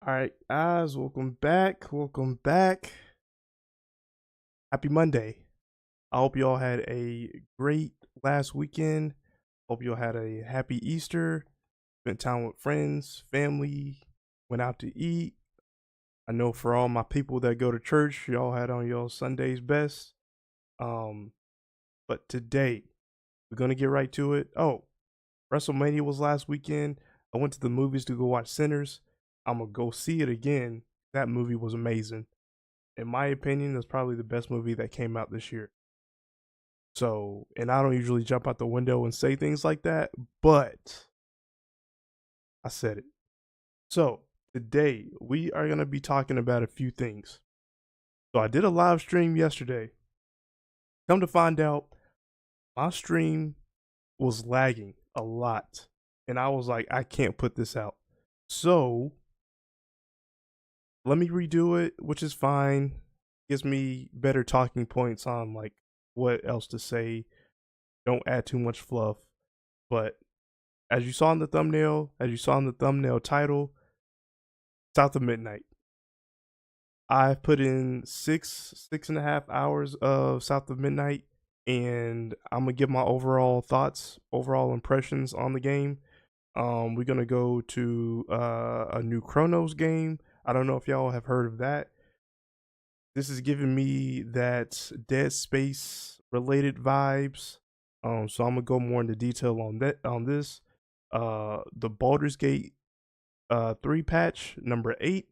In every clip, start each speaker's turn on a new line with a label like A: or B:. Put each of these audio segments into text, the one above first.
A: All right, guys, welcome back. Welcome back. Happy Monday. I hope you all had a great last weekend. Hope you all had a happy Easter. Spent time with friends, family, went out to eat. I know for all my people that go to church, y'all had on your Sunday's best. Um, but today we're gonna get right to it. Oh, WrestleMania was last weekend. I went to the movies to go watch Sinners. I'm gonna go see it again. That movie was amazing. In my opinion, that's probably the best movie that came out this year. So, and I don't usually jump out the window and say things like that, but I said it. So, today we are going to be talking about a few things. So, I did a live stream yesterday. Come to find out, my stream was lagging a lot. And I was like, I can't put this out. So, let me redo it, which is fine. Gives me better talking points on like what else to say. Don't add too much fluff. But as you saw in the thumbnail, title, South of Midnight. I've put in six and a half hours of South of Midnight, and I'm gonna give my overall thoughts, overall impressions on the game. We're gonna go to a new Cronos game. I don't know if y'all have heard of that. This is giving me that Dead Space related vibes. So I'm gonna go more into detail on this. The Baldur's Gate 3 patch number 8.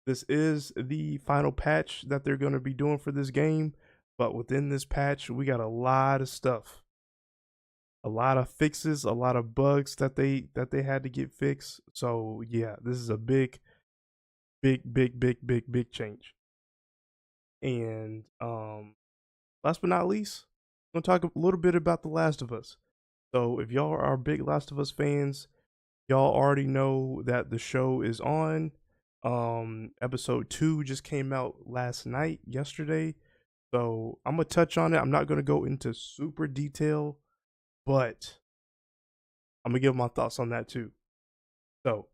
A: This is the final patch that they're gonna be doing for this game. But within this patch, we got a lot of stuff, a lot of fixes, a lot of bugs that they had to get fixed. So yeah, this is a big change. And last but not least, I'm gonna talk a little bit about The Last of Us. So if y'all are big Last of Us fans, y'all already know that the show is on. Episode 2 just came out yesterday. So I'm gonna touch on it. I'm not gonna go into super detail, but I'm gonna give my thoughts on that too. So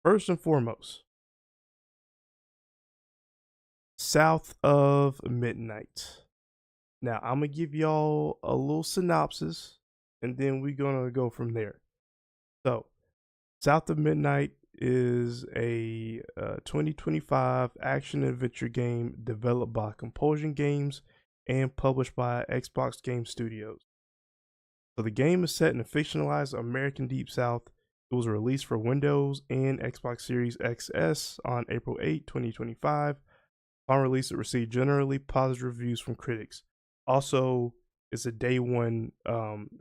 A: first and foremost, South of Midnight. Now I'm gonna give y'all a little synopsis, and then we're gonna go from there. So, South of Midnight is a 2025 action adventure game developed by Compulsion Games and published by Xbox Game Studios. So the game is set in a fictionalized American Deep South. It was released for Windows and Xbox Series XS on April 8, 2025. Upon release, it received generally positive reviews from critics. Also, it's a day one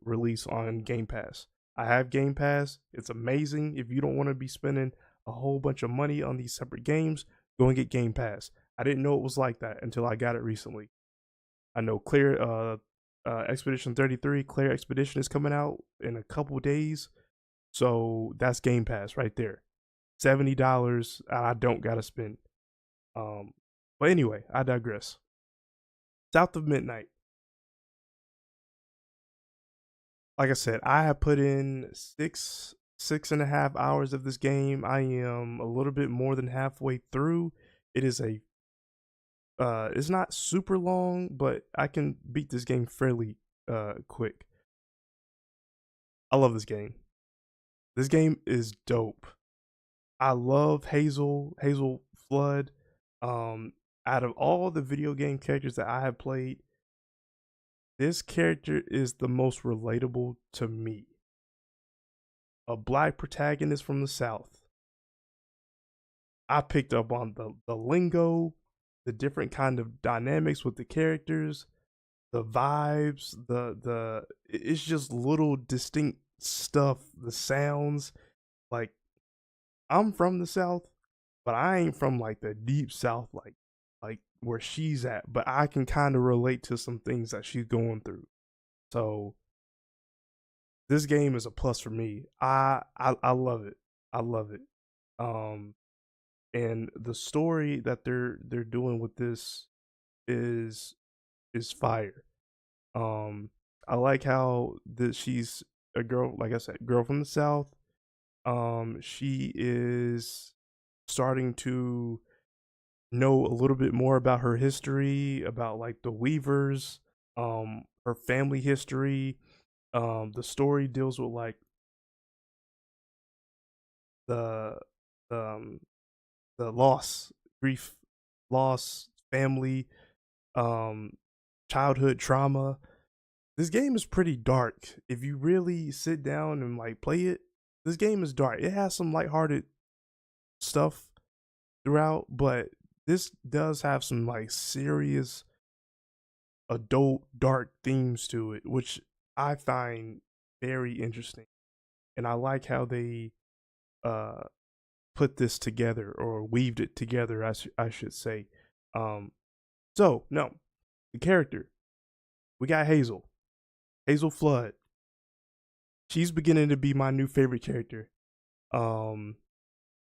A: release on Game Pass. I have Game Pass. It's amazing. If you don't want to be spending a whole bunch of money on these separate games, go and get Game Pass. I didn't know it was like that until I got it recently. I know Expedition 33, Clear Expedition is coming out in a couple days. So that's Game Pass right there. $70 I don't gotta spend. But anyway, I digress. South of Midnight. Like I said, I have put in six and a half hours of this game. I am a little bit more than halfway through. It is it's not super long, but I can beat this game fairly quick. I love this game. This game is dope. I love Hazel Flood. Out of all the video game characters that I have played, this character is the most relatable to me. A black protagonist from the South. I picked up on the lingo, the different kind of dynamics with the characters, the vibes, the it's just little distinct stuff, the sounds. Like, I'm from the South, but I ain't from like the deep South, like where she's at. But I can kind of relate to some things that she's going through. So this game is a plus for me. I love it. I love it. Um, and the story that they're doing with this is fire. Um, I like how she's a girl, like I said, girl from the South. She is starting to know a little bit more about her history, about like the Weavers, her family history. The story deals with like the the um, the loss, grief, loss, family, um, childhood trauma. This game is pretty dark. If you really sit down and like play it, this game is dark. It has some lighthearted stuff throughout, but this does have some like serious adult dark themes to it, which I find very interesting. And I like how they uh put this together or weaved it together, I should say. Um so no, the character. We got Hazel. Hazel Flood. She's beginning to be my new favorite character. Um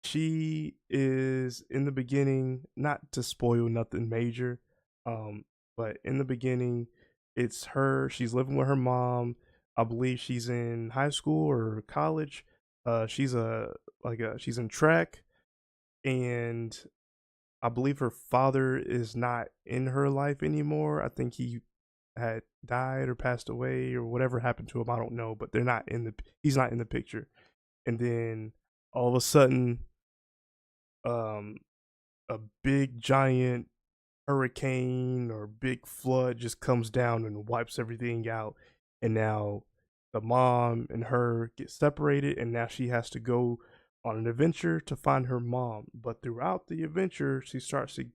A: she is in the beginning, not to spoil nothing major, um, but in the beginning, it's her. She's living with her mom. I believe she's in high school or college. She's she's in track, and I believe her father is not in her life anymore. I think he had died or passed away or whatever happened to him. I don't know, but they're not in the. He's not in the picture. And then all of a sudden, um, a big giant hurricane or big flood just comes down and wipes everything out, and now the mom and her get separated, and now she has to go on an adventure to find her mom. But throughout the adventure, she starts to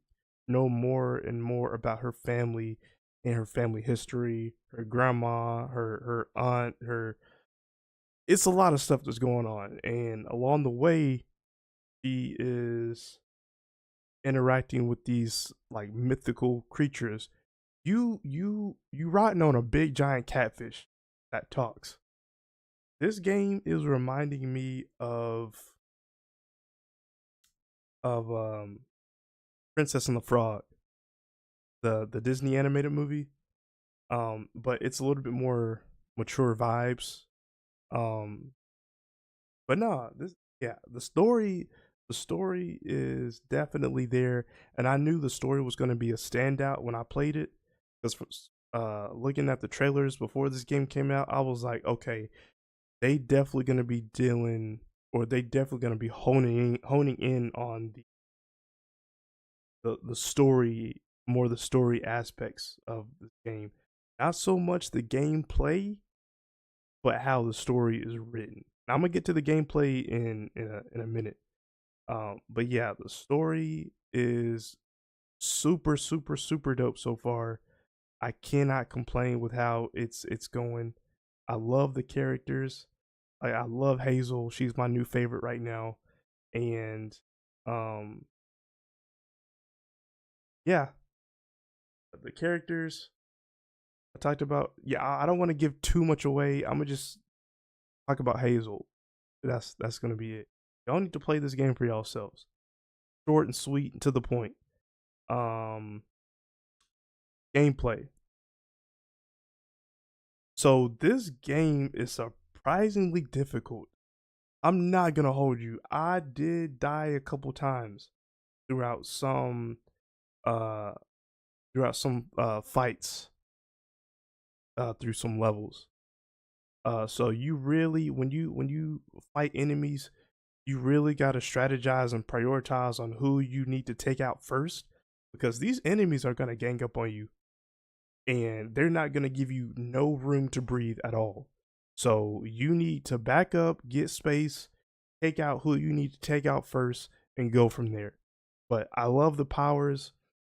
A: know more and more about her family and her family history, her grandma, her aunt, her it's a lot of stuff that's going on, and along the way she is interacting with these like mythical creatures. You riding on a big giant catfish that talks. This game is reminding me of Princess and the Frog, the Disney animated movie. But it's a little bit more mature vibes. Um, but nah, this yeah, the story is definitely there, and I knew the story was going to be a standout when I played it because looking at the trailers before this game came out, I was like, okay, they definitely going to be dealing, or they definitely going to be honing in on the story, more the story aspects of the game, not so much the gameplay, but how the story is written. Now, I'm gonna get to the gameplay in a minute. But yeah, the story is super dope so far. I cannot complain with how it's going. I love the characters. I love Hazel. She's my new favorite right now. And um yeah, the characters I talked about. Yeah, I don't want to give too much away. I'm gonna just talk about Hazel. That's gonna be it. Y'all need to play this game for yourselves. Short and sweet and to the point. Um Gameplay. So this game is surprisingly difficult. I'm not gonna hold you. I did die a couple times throughout some uh fights through some levels. So you really when you fight enemies, you really got to strategize and prioritize on who you need to take out first, because these enemies are going to gang up on you and they're not going to give you no room to breathe at all. So you need to back up, get space, take out who you need to take out first, and go from there. But I love the powers.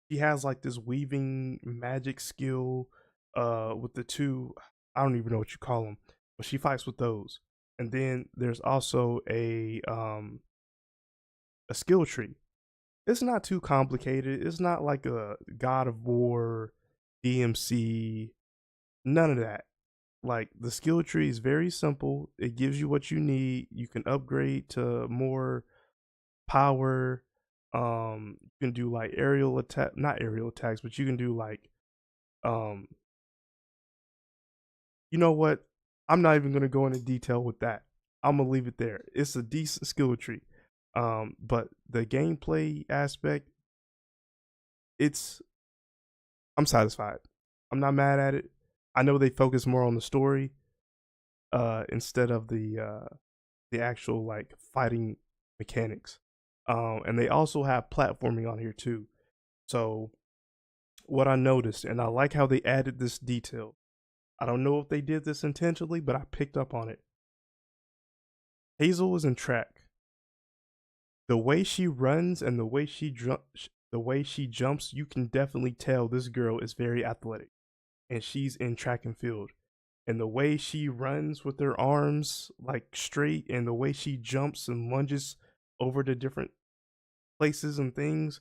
A: He has like this weaving magic skill with the two, I don't even know what you call them, but she fights with those. And then there's also a skill tree. It's not too complicated. It's not like a God of War, DMC, none of that. Like the skill tree is very simple. It gives you what you need. You can upgrade to more power. You can do like aerial attack, not aerial attacks, but you can do like um you know what? I'm not even gonna go into detail with that. I'm gonna leave it there. It's a decent skill tree. But the gameplay aspect, it's I'm satisfied. I'm not mad at it. I know they focus more on the story instead of the actual like fighting mechanics. And they also have platforming on here too. So what I noticed, and I like how they added this detail. I don't know if they did this intentionally, but I picked up on it. Hazel is in track. The way she runs and the way she jumps, you can definitely tell this girl is very athletic, and she's in track and field. And the way she runs with her arms like straight, and the way she jumps and lunges over to different places and things,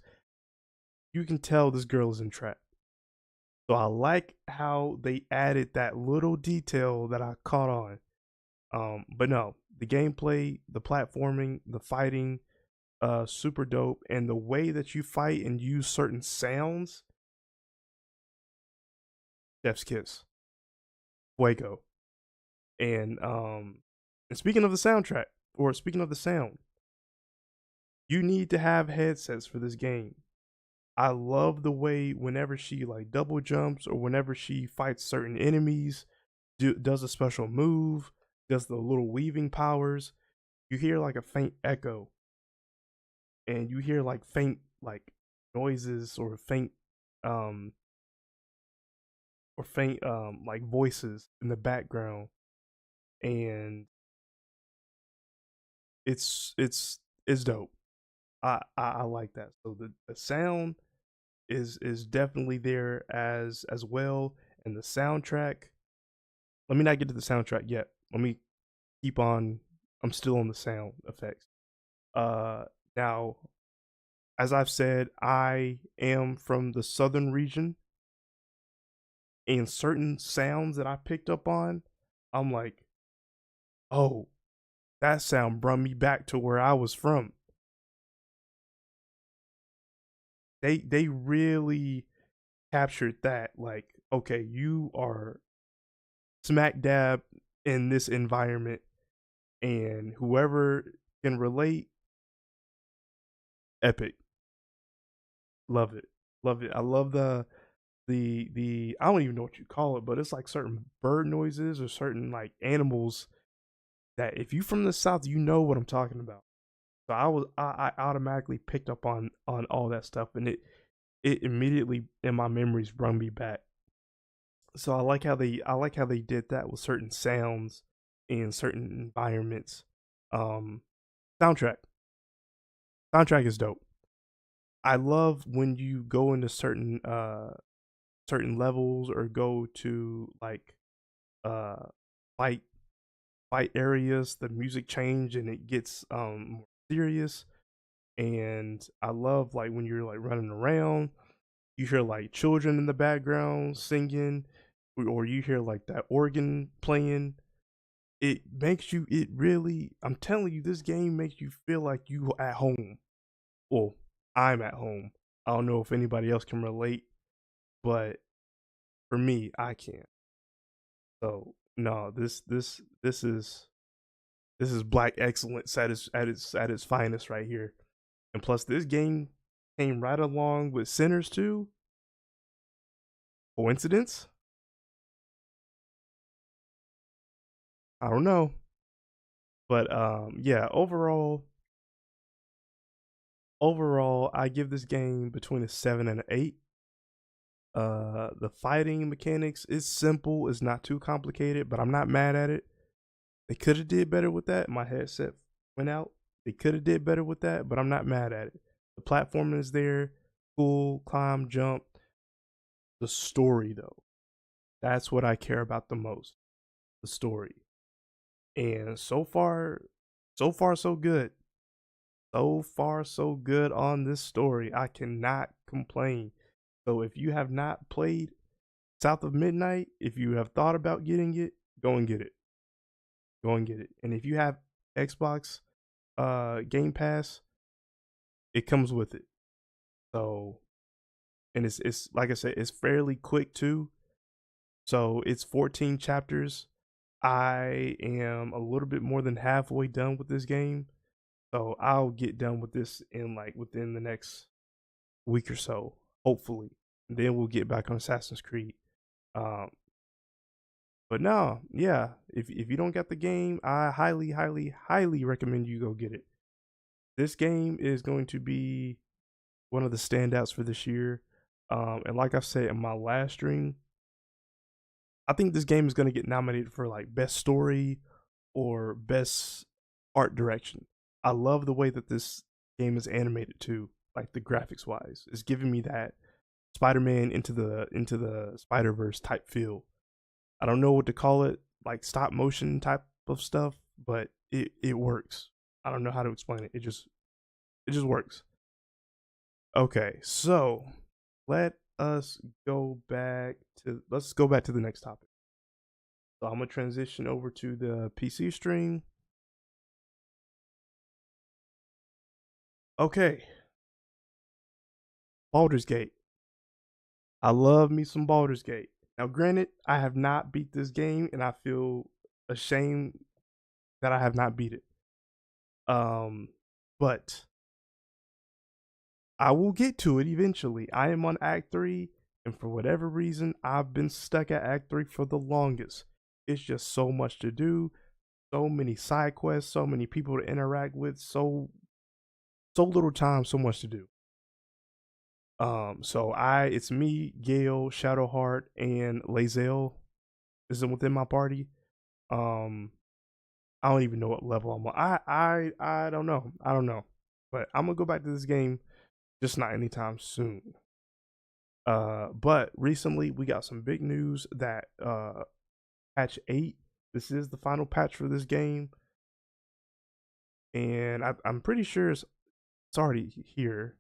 A: you can tell this girl is in track. So I like how they added that little detail that I caught on. But no, the gameplay, the platforming, the fighting, super dope, and the way that you fight and use certain sounds, chef's kiss, fuego. And speaking of the soundtrack, or speaking of the sound, you need to have headsets for this game. I love the way whenever she like double jumps or whenever she fights certain enemies, does a special move, does the little weaving powers, you hear like a faint echo, and you hear like faint like noises um or faint like voices in the background, and it's dope. I like that. So the sound is definitely there as well, and the soundtrack. Let me not get to the soundtrack yet. Let me keep on. I'm still on the sound effects. Uh, Now, as I've said, I am from the southern region, and certain sounds that I picked up on, I'm like, oh, that sound brought me back to where I was from. They really captured that. Like, okay, you are smack dab in this environment, and whoever can relate, epic. Love it. Love it. I love the I don't even know what you call it, but it's like certain bird noises or certain like animals that if you from the south, you know what I'm talking about. So I automatically picked up on all that stuff, and it immediately in my memories brought me back. So I like how they did that with certain sounds in certain environments. Um soundtrack. Soundtrack is dope. I love when you go into certain levels or go to like uh fight fight areas, the music change and it gets more serious. And I love like when you're like running around, you hear like children in the background singing, or you hear like that organ playing. It makes you it really I'm telling you, this game makes you feel like you at home. Well, I'm at home. I don't know if anybody else can relate, but for me, I can. So no, this is black excellence at its finest right here. And plus, this game came right along with Sinners 2. Coincidence? I don't know, but yeah. Overall, I give this game between a 7 and an 8. The fighting mechanics is simple. It's not too complicated, but I'm not mad at it. They could have did better with that. My headset went out. They could have did better with that, but I'm not mad at it. The platforming is there. Cool, climb, jump. The story though, that's what I care about the most. The story. And so far so good. So far so good on this story. I cannot complain. So if you have not played South of Midnight, if you have thought about getting it, go and get it. Go and get it. And if you have Xbox Game Pass, it comes with it. So, and it's like I said, it's fairly quick too. So it's 14 chapters. I am a little bit more than halfway done with this game. So I'll get done with this in like within the next week or so, hopefully. And then we'll get back on Assassin's Creed. Um, but no, yeah, if you don't get the game, I highly, highly, highly recommend you go get it. This game is going to be one of the standouts for this year. And like I said in my last stream, I think this game is going to get nominated for like best story or best art direction. I love the way that this game is animated too, like the graphics wise. It's giving me that Spider-Man into the Spider-Verse type feel. I don't know what to call it, like stop motion type of stuff, but it works. I don't know how to explain it. It just works. Okay, so let us go back let's go back to the next topic. So I'm gonna transition over to the PC stream. Okay, Baldur's Gate. I love me some Baldur's Gate. Now, granted, I have not beat this game, and I feel ashamed that I have not beat it. But I will get to it eventually. I am on Act 3, and for whatever reason, I've been stuck at Act 3 for the longest. It's just so much to do, so many side quests, so many people to interact with, so little time, so much to do. So it's me, Gale, Shadowheart, and Lae'zel is within my party. Um, I don't even know what level I'm on. I don't know. I don't know. But I'm gonna go back to this game, just not anytime soon. But recently we got some big news that patch 8, this is the final patch for this game. And I'm pretty sure it's already here.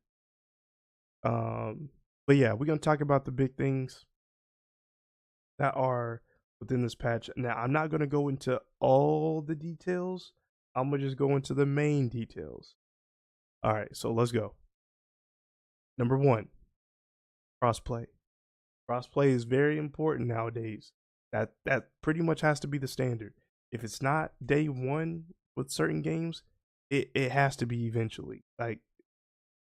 A: But yeah, we're gonna talk about the big things that are within this patch. Now, I'm not gonna go into all the details. I'm gonna just go into the main details. All right, so let's go. Number one, crossplay. Crossplay is very important nowadays. That pretty much has to be the standard. If it's not day one with certain games, it has to be eventually. Like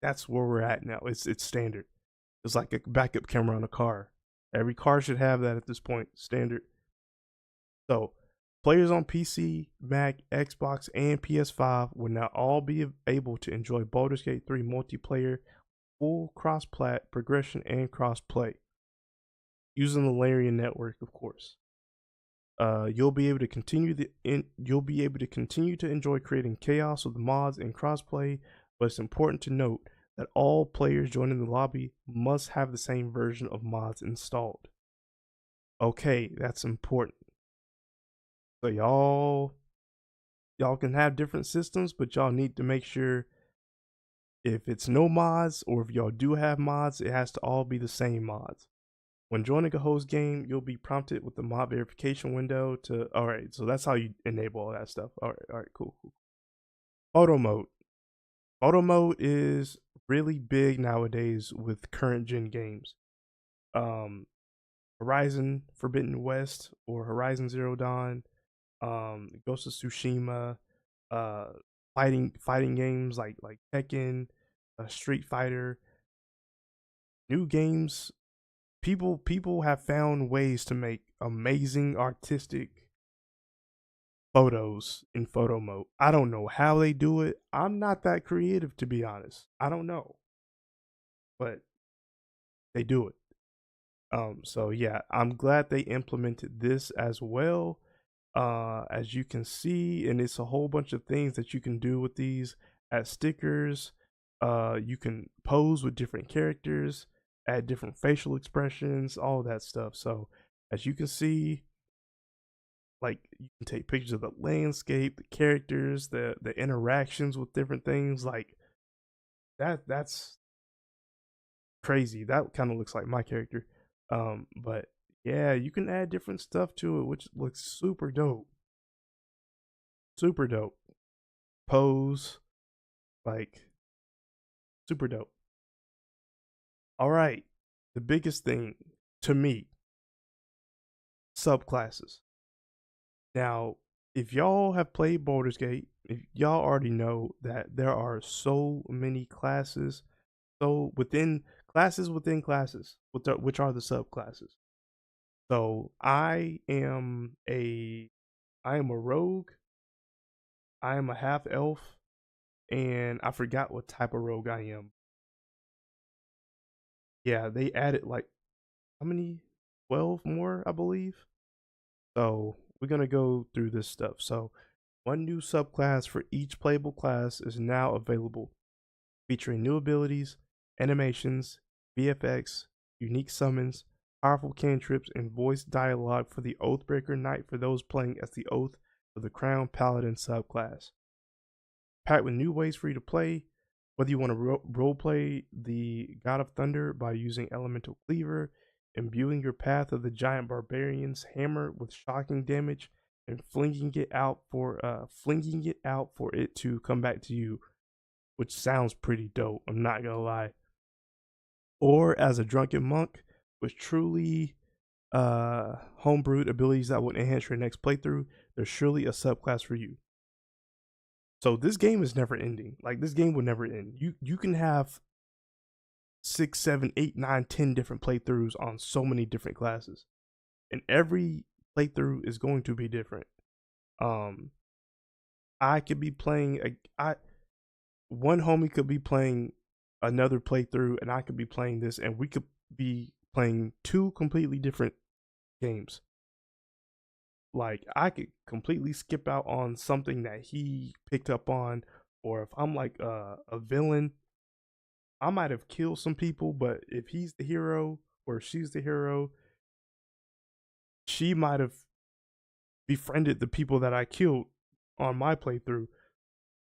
A: that's where we're at now. It's standard. It's like a backup camera on a car. Every car should have that at this point, standard. So, players on PC, Mac, Xbox, and PS5 will now all be able to enjoy Baldur's Gate 3 multiplayer, full cross-plat progression, and cross-play using the Larian network, of course. You'll be able to continue to enjoy creating chaos with mods and crossplay, but it's important to note that all players joining the lobby must have the same version of mods installed. Okay, that's important. So y'all can have different systems, but y'all need to make sure if it's no mods or if y'all do have mods, it has to all be the same mods. When joining a host game, you'll be prompted with the mod verification window to. All right, so that's how you enable all that stuff. All right, cool. Photo mode. Photo mode is really big nowadays with current gen games. Horizon Forbidden West or Horizon Zero Dawn, Ghost of Tsushima, uh, fighting games like Tekken, Street Fighter, new games. People have found ways to make amazing artistic photos in photo mode. I don't know how they do it. I'm not that creative, to be honest. I don't know, but they do it. So yeah, I'm glad they implemented this as well. As you can see, and it's a whole bunch of things that you can do with these. Add stickers. You can pose with different characters, add different facial expressions, all that stuff. So as you can see, like you can take pictures of the landscape, the characters, the interactions with different things. Like that's crazy. That kind of looks like my character. But yeah, you can add different stuff to it, which looks super dope. Super dope. Pose, like super dope. All right. The biggest thing to me, subclasses. Now, if y'all have played Baldur's Gate, y'all already know that there are so many classes, so within classes, which are the subclasses. So I am a rogue, I am a half elf, and I forgot what type of rogue I am. Yeah, they added like how many? 12 more, I believe. So we're gonna go through this stuff. So one new subclass for each playable class is now available, featuring new abilities, animations, VFX, unique summons, powerful cantrips, and voice dialogue for the Oathbreaker Knight for those playing as the Oath of the Crown Paladin subclass. Packed with new ways for you to play, whether you want to roleplay the God of Thunder by using Elemental Cleaver, imbuing your path of the Giant Barbarian's hammer with shocking damage, and flinging it out for it to come back to you, which sounds pretty dope. I'm not gonna lie. Or as a drunken monk with truly homebrewed abilities that will enhance your next playthrough, there's surely a subclass for you. So this game is never ending. Like this game will never end. You can have 6, 7, 8, 9, 10 different playthroughs on so many different classes, and every playthrough is going to be different. Um, I could be playing one homie could be playing another playthrough, and I could be playing this, and we could be playing two completely different games. Like I could completely skip out on something that he picked up on, or if I'm like a villain, I might have killed some people, but if he's the hero or she's the hero, she might have befriended the people that I killed on my playthrough.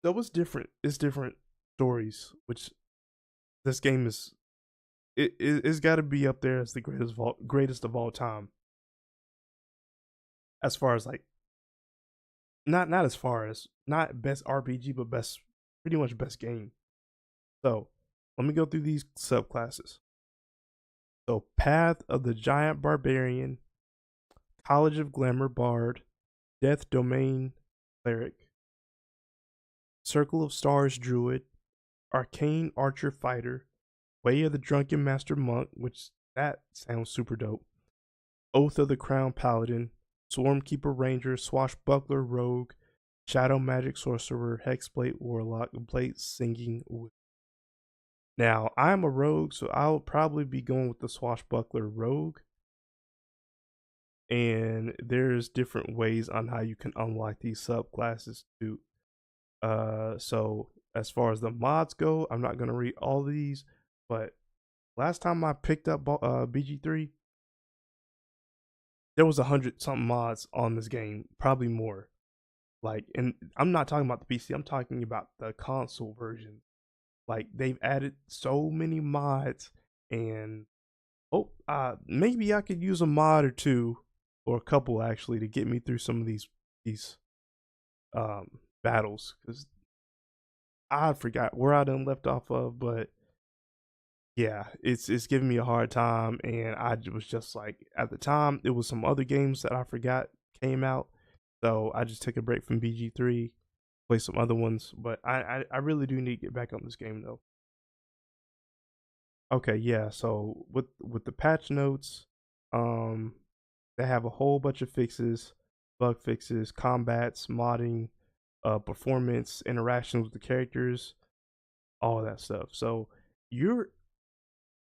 A: So it's different. It's different stories, which this game is. It's got to be up there as the greatest of all time. As far as like not as far as not best RPG, but best pretty much best game. So let me go through these subclasses. So Path of the Giant Barbarian, College of Glamour Bard, Death Domain Cleric, Circle of Stars Druid, Arcane Archer Fighter, Way of the Drunken Master Monk, which that sounds super dope, Oath of the Crown Paladin, Swarmkeeper Ranger, Swashbuckler Rogue, Shadow Magic Sorcerer, Hexblade Warlock, Blade Singing Witch. Now, I'm a rogue, so I'll probably be going with the Swashbuckler Rogue. And there's different ways on how you can unlock these subclasses too. So as far as the mods go, I'm not gonna read all of these, but last time I picked up BG3, there was 100 something mods on this game, probably more. Like, and I'm not talking about the PC, I'm talking about the console version. Like, they've added so many mods, and maybe I could use a mod or two, or a couple actually, to get me through some of these battles, because I forgot where I done left off of, but yeah, it's giving me a hard time, and I was just like, at the time, it was some other games that I forgot came out, so I just took a break from BG3, play some other ones, but I really do need to get back on this game though. Okay, yeah, so with the patch notes, um, they have a whole bunch of fixes, bug fixes, combats, modding, performance, interactions with the characters, all that stuff. You're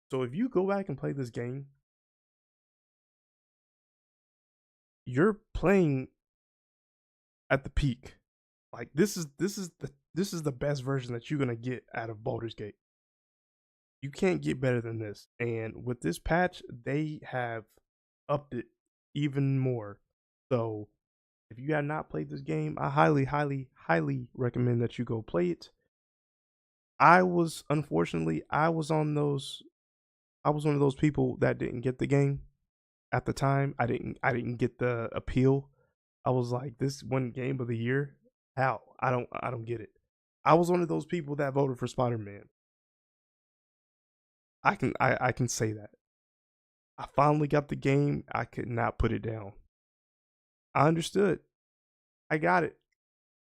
A: so if you go back and play this game, you're playing at the peak. Like this is the best version that you're gonna get out of Baldur's Gate. You can't get better than this. And with this patch, they have upped it even more. So if you have not played this game, I highly, highly, highly recommend that you go play it. I was one of those people that didn't get the game at the time. I didn't get the appeal. I was like, this one game of the year? How? I don't get it. I was one of those people that voted for Spider-Man. I can say that. I finally got the game. I could not put it down. I understood. I got it.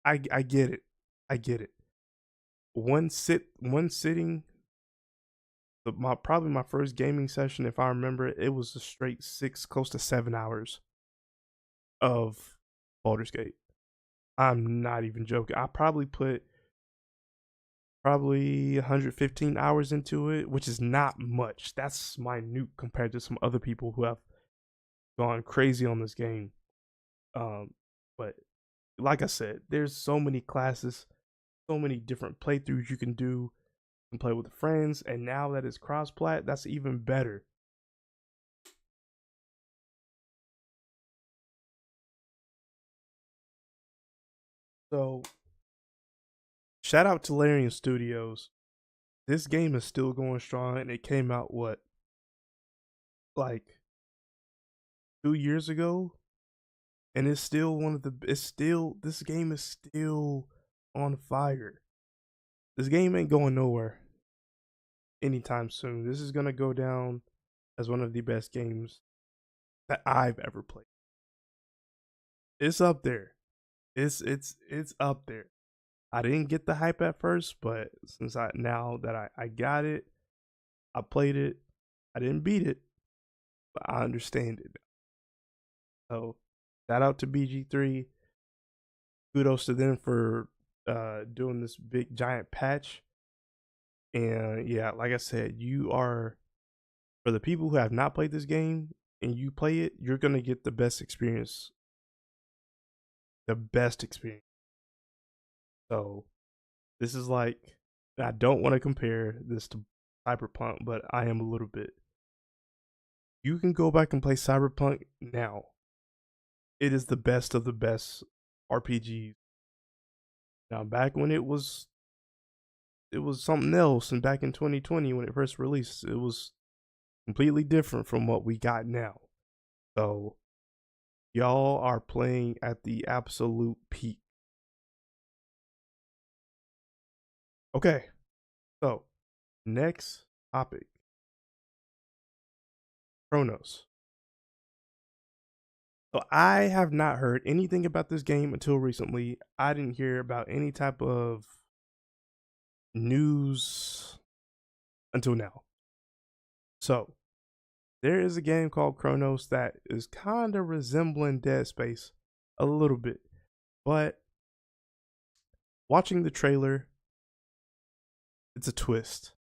A: I get it. I get it. One sitting. My probably my first gaming session, if I remember, it was a straight 6, close to 7 hours of Baldur's Gate. I'm not even joking. I probably put probably 115 hours into it, which is not much. That's minute compared to some other people who have gone crazy on this game. Um, but like I said, there's so many classes, so many different playthroughs you can do. You can play with friends, and now that it's cross-plat, that's even better. So shout out to Larian Studios. This game is still going strong, and it came out what, like 2 years ago, and it's still one of the. It's still this game is still on fire. This game ain't going nowhere anytime soon. This is gonna go down as one of the best games that I've ever played. It's up there. It's up there. I didn't get the hype at first, but since I now that I got it, I played it. I didn't beat it, but I understand it. So shout out to BG3. Kudos to them for doing this big giant patch. And yeah, like I said, you are for the people who have not played this game and you play it, you're gonna get the best experience. The best experience. So this is like I don't want to compare this to Cyberpunk, but I am a little bit. You can go back and play Cyberpunk now. It is the best of the best RPGs. Now back when it was something else, and back in 2020 when it first released, it was completely different from what we got now. So y'all are playing at the absolute peak. Okay, so next topic, Cronos. So I have not heard anything about this game until recently. I didn't hear about any type of news until now. So there is a game called Cronos that is kind of resembling Dead Space a little bit, but watching the trailer, it's a twist.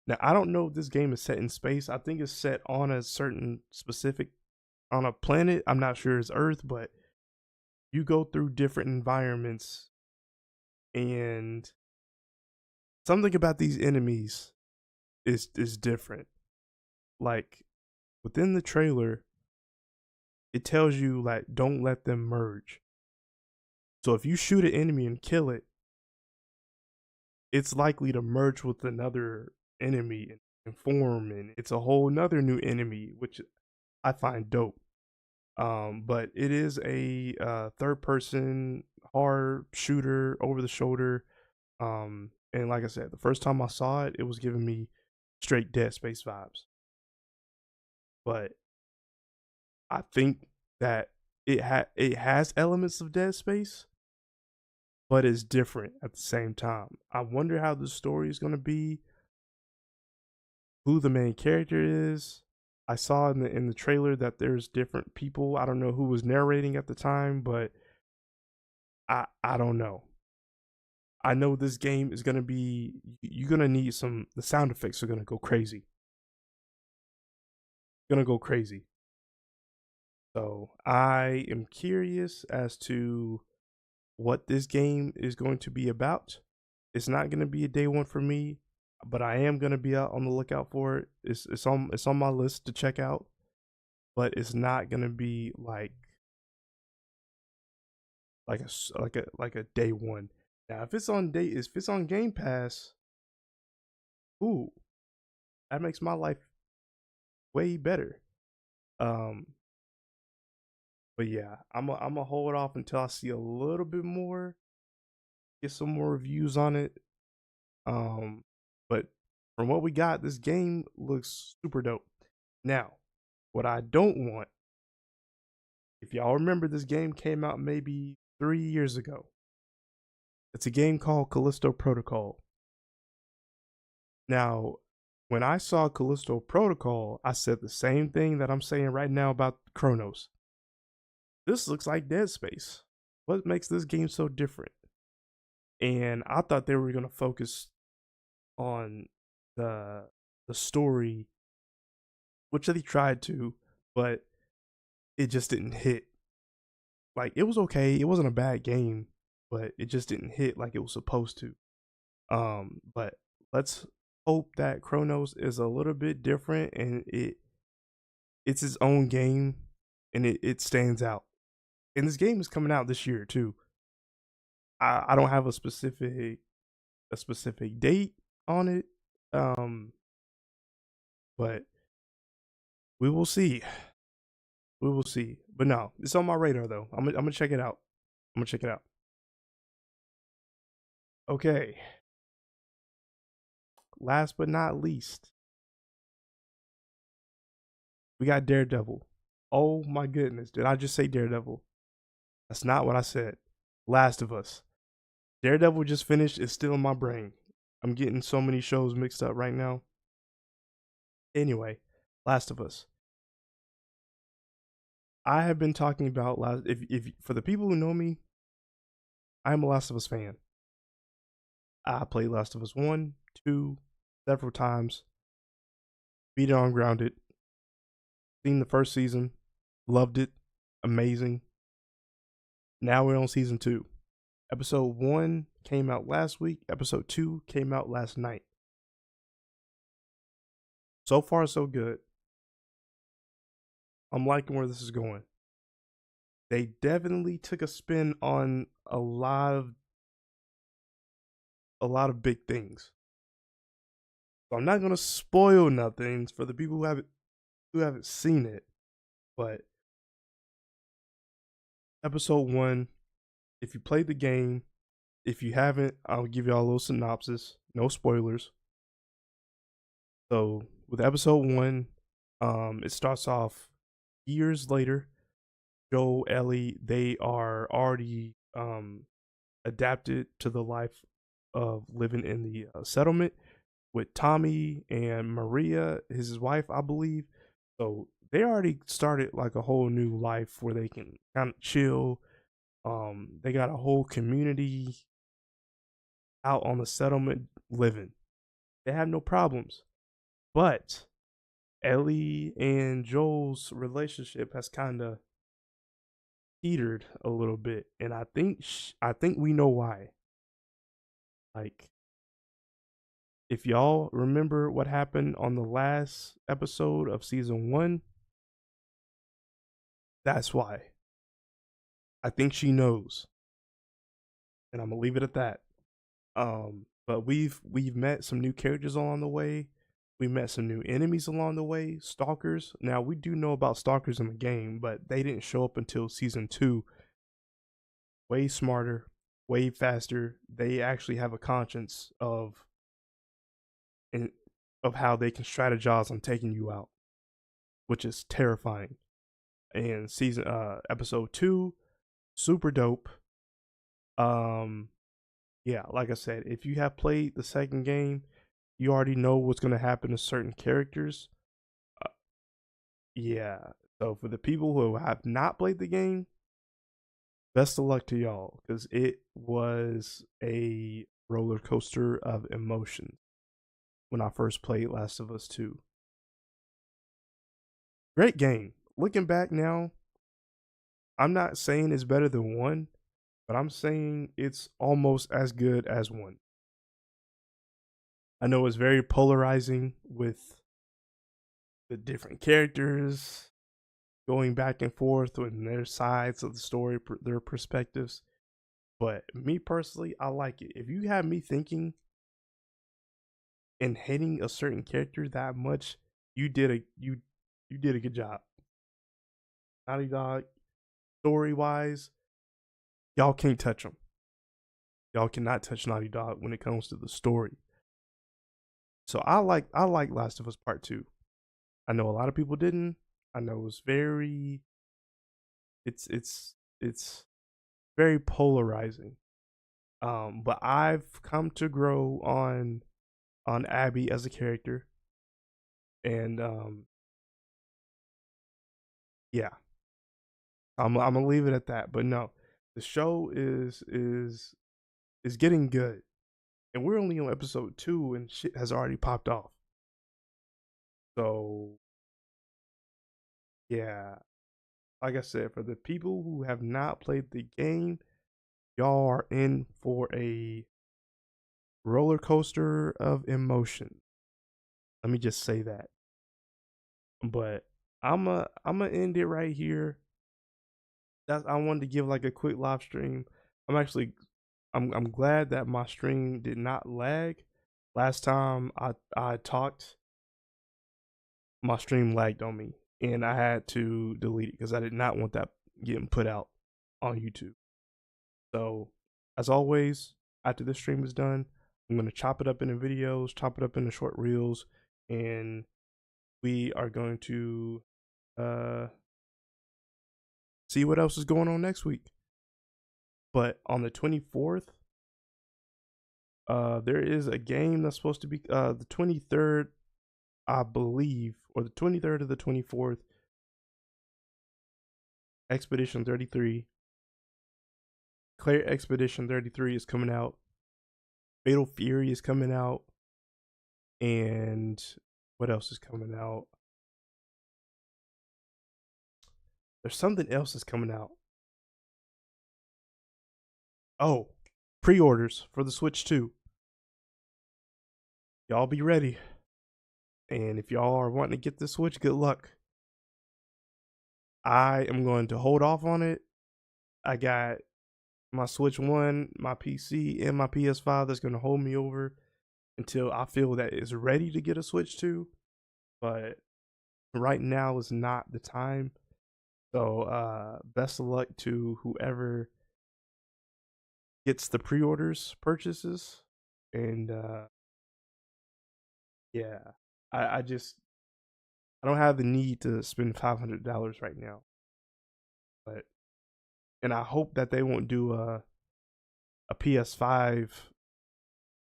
A: Now I don't know if this game is set in space. I think it's set on a certain specific on a planet. I'm not sure it's Earth, but you go through different environments and something about these enemies is different. Like within the trailer, it tells you like don't let them merge. So if you shoot an enemy and kill it, it's likely to merge with another enemy and form, and it's a whole nother new enemy, which I find dope. But it is a third person horror shooter over the shoulder. And like I said, the first time I saw it, it was giving me straight Dead Space vibes. But I think that it has elements of Dead Space, but it's different at the same time. I wonder how the story is gonna be, who the main character is. I saw in the trailer that there's different people. I don't know who was narrating at the time, but I don't know. I know this game is gonna be you're gonna need some the sound effects are gonna go crazy. Gonna go crazy. So I am curious as to what this game is going to be about. It's not gonna be a day one for me, but I am gonna be out on the lookout for it. It's on my list to check out, but it's not gonna be like a day one. Now if it's on Game Pass, ooh, that makes my life way better. Um, but yeah, I'm gonna hold off until I see a little bit more, get some more reviews on it. Um, but from what we got, this game looks super dope. Now, what I don't want, if y'all remember, this game came out maybe 3 years ago. It's a game called Callisto Protocol. Now, when I saw Callisto Protocol, I said the same thing that I'm saying right now about Cronos. This looks like Dead Space. What makes this game so different? And I thought they were gonna focus on the the story, which they tried to, but it just didn't hit. Like it was okay, it wasn't a bad game, but it just didn't hit like it was supposed to. But let's hope that Chronos is a little bit different and it's its own game and it stands out. And this game is coming out this year too. I don't have a specific date on it. Um, but we will see. We will see. But no, it's on my radar though. I'm gonna check it out. I'm gonna check it out. Okay. Last but not least, we got Daredevil. Oh my goodness, did I just say Daredevil? That's not what I said. Last of Us. Daredevil just finished. It's still in my brain. I'm getting so many shows mixed up right now. Anyway, Last of Us. I have been talking about last. If for the people who know me, I'm a Last of Us fan. I played Last of Us 1, 2, several times. Beat it on Grounded. Seen the first season. Loved it. Amazing. Now we're on season 2. Episode 1 came out last week. Episode 2 came out last night. So far, so good. I'm liking where this is going. They definitely took a spin on a lot of big things. So I'm not gonna spoil nothing for the people who haven't seen it, but episode 1, if you played the game, if you haven't, I'll give y'all a little synopsis. No spoilers. So with episode 1, it starts off years later. Joel, Ellie, they are already adapted to the life of living in the settlement with Tommy and Maria, his wife, I believe. So they already started like a whole new life where they can kind of chill. They got a whole community out on the settlement living. They have no problems. But Ellie and Joel's relationship has kind of petered a little bit, and I think we know why. Like, if y'all remember what happened on the last episode of season 1, that's why. I think she knows, and I'm gonna leave it at that. But we've met some new characters along the way. We met some new enemies along the way, stalkers. Now we do know about stalkers in the game, but they didn't show up until season 2. Way smarter, way faster. They actually have a conscience and of how they can strategize on taking you out, which is terrifying. And episode 2, super dope. Um yeah, like I said, if you have played the second game, you already know what's going to happen to certain characters. Uh, yeah. So for the people who have not played the game, best of luck to y'all because it was a roller coaster of emotion when I first played Last of Us 2. Great game. Looking back now, I'm not saying it's better than 1, but I'm saying it's almost as good as 1. I know it's very polarizing with the different characters going back and forth on their sides of the story, their perspectives. But me personally, I like it. If you have me thinking and hating a certain character that much, you did a good job. Naughty Dog, story wise, y'all can't touch them. Y'all cannot touch Naughty Dog when it comes to the story. So I like Last of Us Part 2. I know a lot of people didn't. I know it's very it's very polarizing. But I've come to grow on Abby as a character, and yeah, I'm gonna leave it at that. But no, the show is getting good, and we're only on episode 2, and shit has already popped off. So yeah, like I said, for the people who have not played the game, y'all are in for a roller coaster of emotion. Let me just say that. But I'm gonna end it right here. I wanted to give like a quick live stream. I'm actually I'm glad that my stream did not lag. Last time I talked, my stream lagged on me, and I had to delete it because I did not want that getting put out on YouTube. So, as always, after this stream is done, I'm gonna chop it up into videos, chop it up into short reels, and we are going to uh see what else is going on next week. But on the 24th, there is a game that's supposed to be the 23rd, I believe, or the 23rd of the 24th. Expedition 33, Claire Expedition 33 is coming out. Fatal Fury is coming out, and what else is coming out? There's something else that's coming out. Oh, pre-orders for the Switch 2. Y'all be ready. And if y'all are wanting to get the Switch, good luck. I am going to hold off on it. I got my Switch 1, my PC, and my PS5 that's going to hold me over until I feel that it's ready to get a Switch 2. But right now is not the time. So best of luck to whoever gets the pre-orders purchases. And yeah, I just I don't have the need to spend $500 right now. But and I hope that they won't do a PS5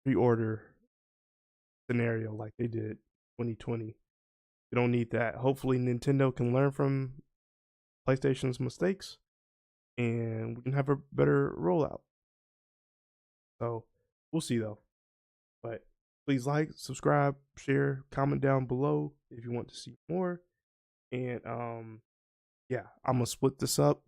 A: pre-order scenario like they did 2020. We don't need that. Hopefully Nintendo can learn from PlayStation's mistakes and we can have a better rollout. So we'll see though. But please like, subscribe, share, comment down below if you want to see more. And yeah, I'm gonna split this up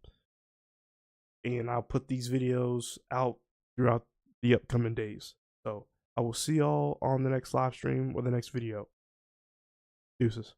A: and I'll put these videos out throughout the upcoming days. So I will see y'all on the next live stream or the next video. Deuces.